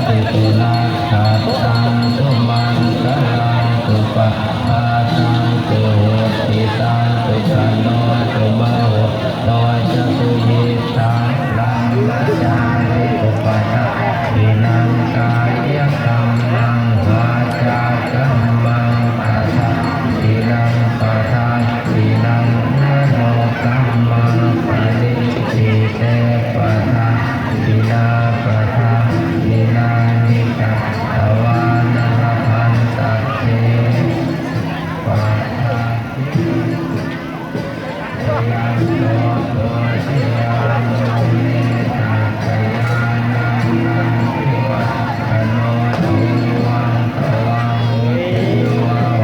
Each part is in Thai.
ติตุนาขาตังตุมันกะลังตุปะปาตังตุโหติตังตุกะโนตุมะโหโตจะตุหิตังลังมัจจาริตุปะทะอินังกายกัมมังวาจากัมมังปัสสะอินังปัฏฐาอินังมโนกัมมังปณิทิเตปัฏฐาอินาปัฏฐาอินานิกะตวานะพันตัสเตปัฏฐายังโตโตเชยังโมเนตัสยานังนังทิวะอโนตุวังตวังวิทิวะโห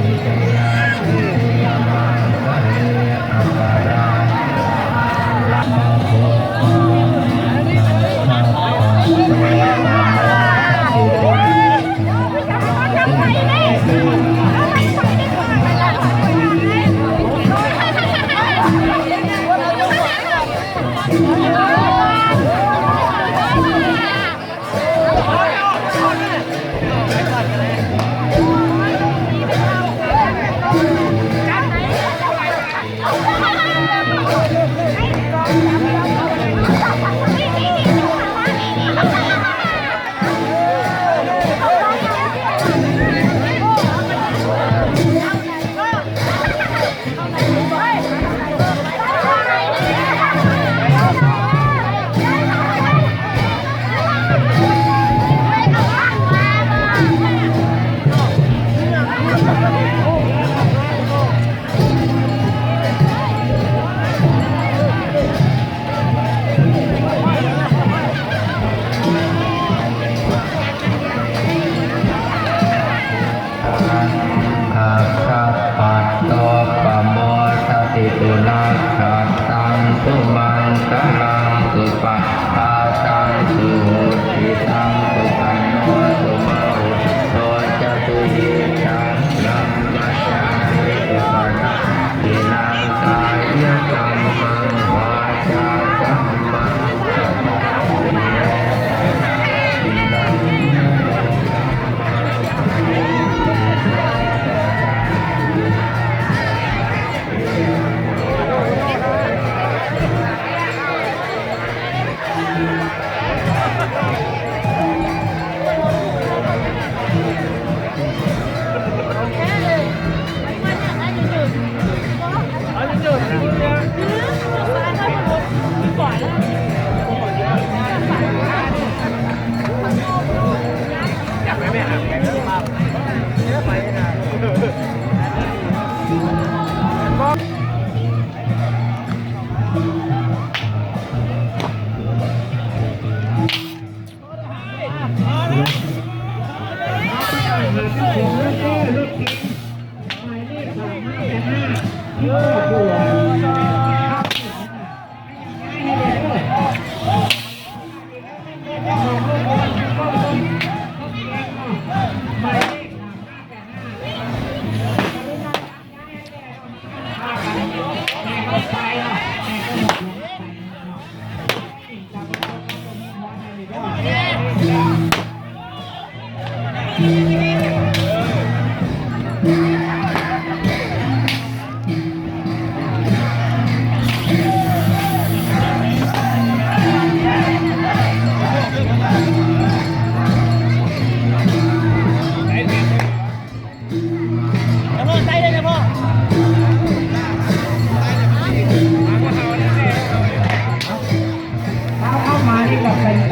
ติเตยะติเตยะมังคะเลอปาราลัพพะโพธังลัพพะโพอาคัปปัตโตปะโมทติตุนาขาตังตุมันกะลังตุปะปาตังตุโหติตังตุกะโนตุมะโหโตจะตุหิตังลัมมัจจาริตุปะทะอินังกายกัมมังวาจากัมมังปัสสะอินัง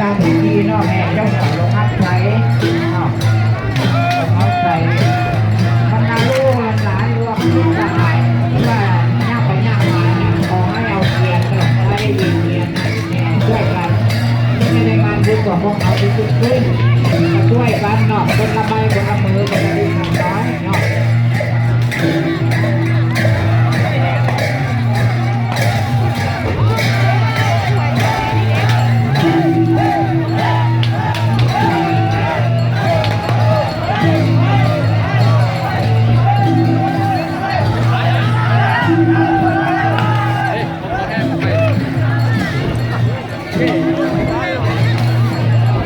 ตามพิธีเนาะแม่เจ้าสาวลงอัพใช้เนาะลงอัพใช้บรรดาลูกหลานรวมทุกสหายที่ว่าย่าไปย่ามาเนี่ยขอให้เอาเทียนก็ให้เวียนเทียนช่วยกันไม่ได้งานบุญของพวกเขาที่สุดขึ้นช่วยกันเนาะคนละใบคนละมือคนละดิ้นน้อยเนาะ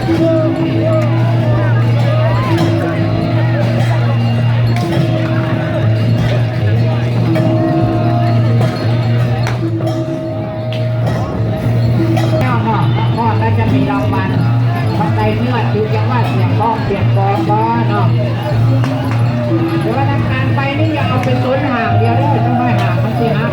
Woo! พ่อก็จะมีรางวัลบันไดเนื้อถือยังว่าเสียงก้องเสียงกองก็เนาะเดี๋ยวว่าทำงานไปนี่อย่าเอาเป็นศูนย์ห่างเดียวเลยต้องไม่ห่างมันสิฮะ